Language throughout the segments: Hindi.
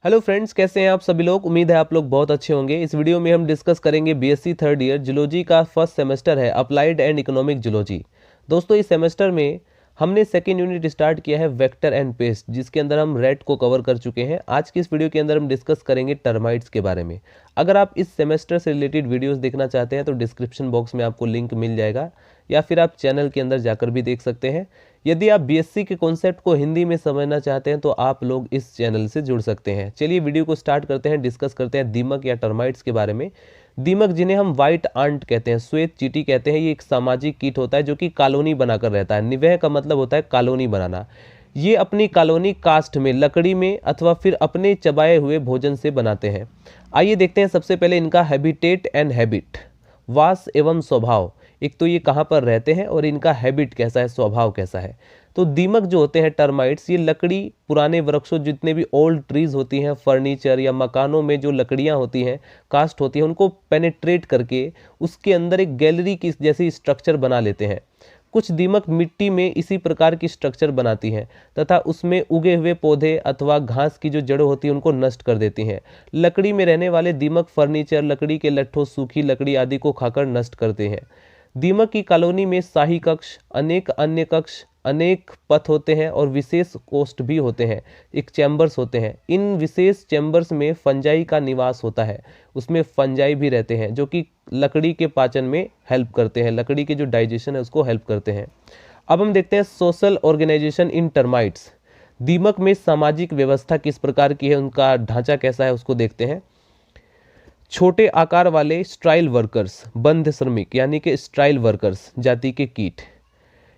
हेलो फ्रेंड्स, कैसे हैं आप सभी लोग। उम्मीद है आप लोग बहुत अच्छे होंगे। इस वीडियो में हम डिस्कस करेंगे बीएससी थर्ड ईयर जूलॉजी का फर्स्ट सेमेस्टर है, अप्लाइड एंड इकोनॉमिक जूलॉजी। दोस्तों, इस सेमेस्टर में हमने सेकेंड यूनिट स्टार्ट किया है वेक्टर एंड पेस्ट, जिसके अंदर हम रेट को कवर कर चुके हैं। आज की इस वीडियो के अंदर हम डिस्कस करेंगे टर्माइट्स के बारे में। अगर आप इस सेमेस्टर से रिलेटेड वीडियोस देखना चाहते हैं तो डिस्क्रिप्शन बॉक्स में आपको लिंक मिल जाएगा, या फिर आप चैनल के अंदर जाकर भी देख सकते हैं। यदि आप बीएससी के कॉन्सेप्ट को हिंदी में समझना चाहते हैं तो आप लोग इस चैनल से जुड़ सकते हैं। चलिए वीडियो को स्टार्ट करते हैं, डिस्कस करते हैं दीमक या टर्माइट्स के बारे में। दीमक, जिन्हें हम व्हाइट आंट कहते हैं, श्वेत चींटी कहते हैं, ये एक सामाजिक कीट होता है जो कि कॉलोनी बनाकर रहता है। निवह का मतलब होता है कॉलोनी बनाना। ये अपनी कॉलोनी काष्ठ में, लकड़ी में अथवा फिर अपने चबाए हुए भोजन से बनाते हैं। आइए देखते हैं सबसे पहले इनका हैबिटेट एंड हैबिट, वास एवं स्वभाव। एक तो ये कहाँ पर रहते हैं और इनका हैबिट कैसा है, स्वभाव कैसा है। तो दीमक जो होते हैं टर्माइट्स, ये लकड़ी, पुराने वृक्षों, जितने भी ओल्ड ट्रीज होती हैं, फर्नीचर या मकानों में जो लकड़ियाँ होती हैं, कास्ट होती है, उनको पेनिट्रेट करके उसके अंदर एक गैलरी की जैसी स्ट्रक्चर बना लेते हैं। कुछ दीमक मिट्टी में इसी प्रकार की स्ट्रक्चर बनाती हैं तथा उसमें उगे हुए पौधे अथवा घास की जो जड़ें होती हैं उनको नष्ट कर देती हैं। लकड़ी में रहने वाले दीमक फर्नीचर, लकड़ी के लट्ठों, सूखी लकड़ी आदि को खाकर नष्ट करते हैं। दीमक की कॉलोनी में शाही कक्ष, अनेक अन्य कक्ष, अनेक पथ होते हैं और विशेष कोष्ठ भी होते हैं, एक चैम्बर्स होते हैं। इन विशेष चैम्बर्स में फंजाई का निवास होता है। उसमें फंजाई भी रहते हैं जो कि लकड़ी के पाचन में हेल्प करते हैं, लकड़ी के जो डाइजेशन है उसको हेल्प करते हैं। अब हम देखते हैं सोशल ऑर्गेनाइजेशन इन टर्माइट्स। दीमक में सामाजिक व्यवस्था किस प्रकार की है, उनका ढांचा कैसा है, उसको देखते हैं। छोटे आकार वाले स्ट्राइल वर्कर्स, बंध श्रमिक यानी कि स्ट्राइल वर्कर्स जाति के कीट,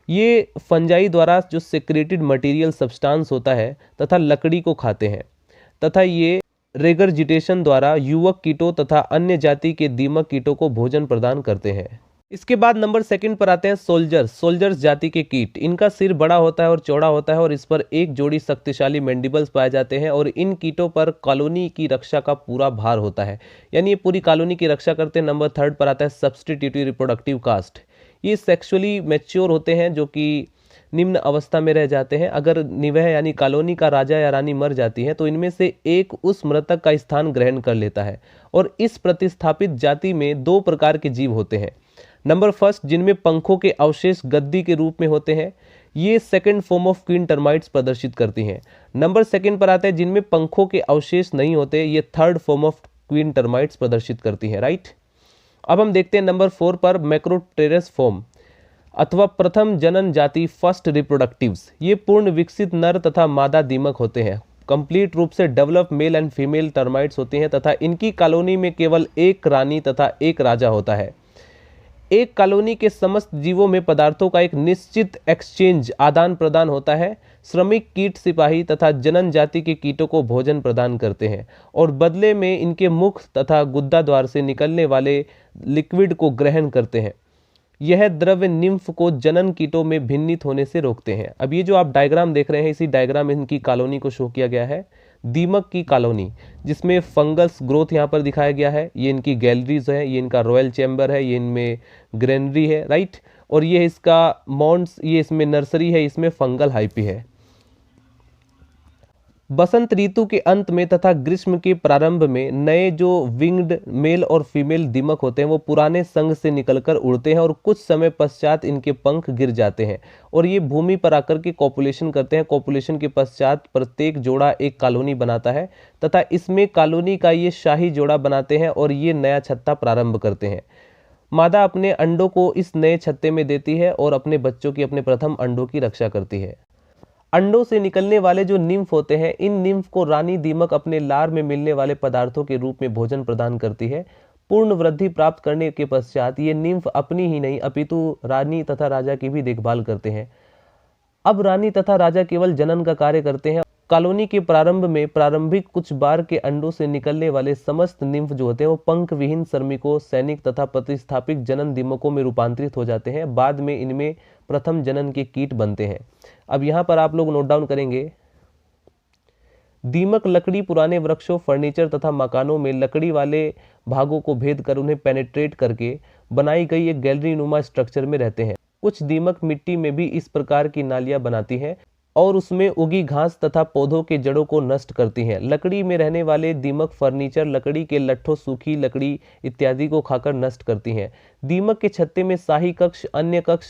ये फंजाई द्वारा जो सेक्रेटेड मटेरियल सब्सटेंस होता है तथा लकड़ी को खाते हैं, तथा ये रेगर्जिटेशन द्वारा युवक कीटों तथा अन्य जाति के दीमक कीटों को भोजन प्रदान करते हैं। इसके बाद नंबर सेकंड पर आते हैं सोल्जर्स। सोल्जर्स जाति के कीट, इनका सिर बड़ा होता है और चौड़ा होता है और इस पर एक जोड़ी शक्तिशाली मैंडिबल्स पाए जाते हैं और इन कीटों पर कॉलोनी की रक्षा का पूरा भार होता है, यानी ये पूरी कॉलोनी की रक्षा करते हैं। नंबर थर्ड पर आता है सब्सटीट्यूटिव रिप्रोडक्टिव कास्ट। ये सेक्सुअली मैच्योर होते हैं जो कि निम्न अवस्था में रह जाते हैं। अगर निवह यानी कॉलोनी का राजा या रानी मर जाती है तो इनमें से एक उस मृतक का स्थान ग्रहण कर लेता है। और इस प्रतिस्थापित जाति में दो प्रकार के जीव होते हैं। नंबर फर्स्ट, जिनमें पंखों के अवशेष गद्दी के रूप में होते हैं, ये second form of queen termites प्रदर्शित करती हैं। नंबर सेकंड पर आता है जिनमें पंखों के अवशेष नहीं होते, ये third form of queen termites प्रदर्शित करती हैं, राइट। अब हम देखते हैं नंबर 4 पर मैक्रोटेरस फॉर्म अथवा प्रथम जनन जाति, फर्स्ट रिप्रोडक्टिव्स। ये पूर्ण विकसित नर तथा मादा दीमक होते हैं, कंप्लीट रूप से develop male and female termites होते हैं तथा इनकी कॉलोनी में केवल एक रानी तथा एक राजा होता है। एक कॉलोनी के समस्त जीवों में पदार्थों का एक निश्चित एक्सचेंज, आदान प्रदान होता है। श्रमिक कीट सिपाही तथा जनन जाति के कीटों को भोजन प्रदान करते हैं और बदले में इनके मुख तथा गुद्दा द्वार से निकलने वाले लिक्विड को ग्रहण करते हैं। यह द्रव्य निम्फ को जनन कीटों में भिन्नित होने से रोकते हैं। अब ये जो आप डायग्राम देख रहे हैं, इसी डायग्राम में इनकी कॉलोनी को शो किया गया है, दीमक की कॉलोनी, जिसमें फंगस ग्रोथ यहाँ पर दिखाया गया है। ये इनकी गैलरीज है, ये इनका रॉयल चैम्बर है, ये इनमें ग्रेनरी है, राइट। और ये इसका माउंट्स, ये इसमें नर्सरी है, इसमें फंगल हाइपी है। बसंत ऋतु के अंत में तथा ग्रीष्म के प्रारंभ में नए जो विंग्ड मेल और फीमेल दीमक होते हैं वो पुराने संघ से निकलकर उड़ते हैं और कुछ समय पश्चात इनके पंख गिर जाते हैं और ये भूमि पर आकर के कॉपुलेशन करते हैं। कॉपुलेशन के पश्चात प्रत्येक जोड़ा एक कॉलोनी बनाता है तथा इसमें कॉलोनी का ये शाही जोड़ा बनाते हैं और ये नया छत्ता प्रारंभ करते हैं। मादा अपने अंडों को इस नए छत्ते में देती है और अपने बच्चों की, अपने प्रथम अंडों की रक्षा करती है। अंडों से निकलने वाले जो निम्फ होते हैं, इन निम्फ को रानी दीमक अपने लार में मिलने वाले पदार्थों के रूप में भोजन प्रदान करती है। पूर्ण वृद्धि प्राप्त करने के पश्चात ये निम्फ अपनी ही नहीं अपितु रानी तथा राजा की भी देखभाल करते हैं। अब रानी तथा राजा केवल जनन का कार्य करते हैं। कॉलोनी के प्रारंभ में प्रारंभिक कुछ बार के अंडों से निकलने वाले समस्त निम्फ जो होते हैं वो पंख विहीन श्रमिकों, सैनिक तथा प्रतिस्थापिक जनन दीमकों में रूपांतरित हो जाते हैं। बाद में इनमें प्रथम जनन के कीट बनते हैं। अब यहाँ पर आप लोग नोट डाउन करेंगे, दीमक लकड़ी, पुराने वृक्षों, फर्नीचर तथा मकानों में लकड़ी वाले भागों को भेद कर उन्हें पेनिट्रेट करके बनाई गई एक गैलरी नुमा स्ट्रक्चर में रहते हैं। कुछ दीमक मिट्टी में भी इस प्रकार की नालियां बनाती हैं। और उसमें उगी घास तथा पौधों के जड़ों को नष्ट करती हैं। लकड़ी में रहने वाले दीमक फर्नीचर, लकड़ी के लट्ठों, सूखी लकड़ी इत्यादि को खाकर नष्ट करती हैं। दीमक के छत्ते में शाही कक्ष, अन्य कक्ष,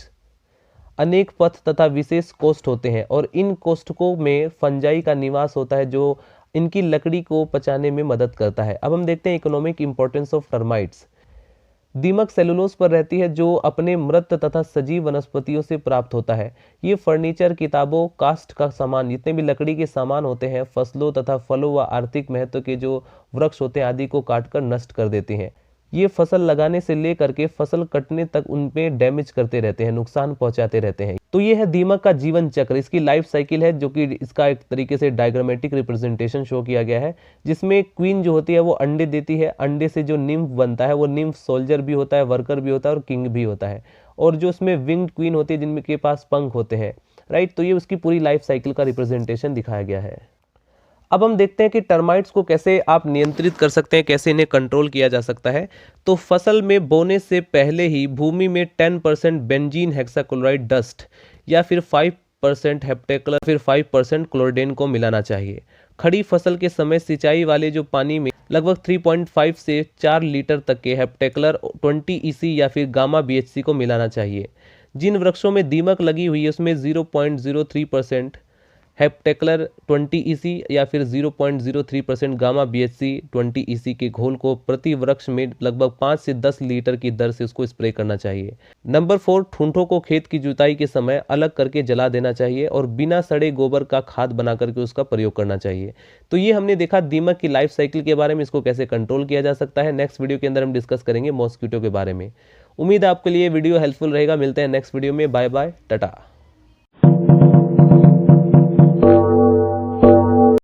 अनेक पथ तथा विशेष कोष्ठ होते हैं और इन कोष्ठकों में फंजाई का निवास होता है जो इनकी लकड़ी को पचाने में मदद करता है। अब हम देखते हैं इकोनॉमिक इंपॉर्टेंस ऑफ टर्माइट्स। दीमक सेलुलोज पर रहती है जो अपने मृत तथा सजीव वनस्पतियों से प्राप्त होता है। ये फर्नीचर, किताबों, कास्ट का सामान, जितने भी लकड़ी के सामान होते हैं, फसलों तथा फलों व आर्थिक महत्व के जो वृक्ष होते हैं आदि को काटकर नष्ट कर देते हैं। ये फसल लगाने से लेकर के फसल कटने तक उनमें डैमेज करते रहते हैं, नुकसान पहुंचाते रहते हैं। तो ये है दीमक का जीवन चक्र, इसकी लाइफ साइकिल है, जो कि इसका एक तरीके से डायग्रामेटिक रिप्रेजेंटेशन शो किया गया है, जिसमें क्वीन जो होती है वो अंडे देती है। अंडे से जो निम्फ बनता है वो निम्फ सोल्जर भी होता है, वर्कर भी होता है और किंग भी होता है। और जो उसमें विंग्ड क्वीन होती है जिनके पास पंख होते हैं, राइट। तो ये उसकी पूरी लाइफ साइकिल का रिप्रेजेंटेशन दिखाया गया है। अब हम देखते हैं कि टर्माइट्स को कैसे आप नियंत्रित कर सकते हैं, कैसे इन्हें कंट्रोल किया जा सकता है। तो फसल में बोने से पहले ही भूमि में 10% बेंजीन हेक्साक्लोराइड डस्ट या फिर 5% हेप्टेक्लर, फिर 5% क्लोरिडेन को मिलाना चाहिए। खड़ी फसल के समय सिंचाई वाले जो पानी में लगभग 3.5 से 4 लीटर तक के हेप्टेक्लर 20 EC या फिर गामा BHC को मिलाना चाहिए। जिन वृक्षों में दीमक लगी हुई है उसमें 0.03% हेप्टेक्लर 20 EC या फिर 0.03% गामा BHC 20 EC के घोल को प्रति वृक्ष में लगभग 5 से 10 लीटर की दर से उसको स्प्रे करना चाहिए। नंबर 4, ठूंठों को खेत की जुताई के समय अलग करके जला देना चाहिए और बिना सड़े गोबर का खाद बना करके उसका प्रयोग करना चाहिए। तो ये हमने देखा दीमक की लाइफ साइकिल के बारे में, इसको कैसे कंट्रोल किया जा सकता है। नेक्स्ट वीडियो के अंदर हम डिस्कस करेंगे मॉस्किटो के बारे में। उम्मीद है आपके लिए वीडियो हेल्पफुल रहेगा। मिलते हैं नेक्स्ट वीडियो में। Bye bye, Tata.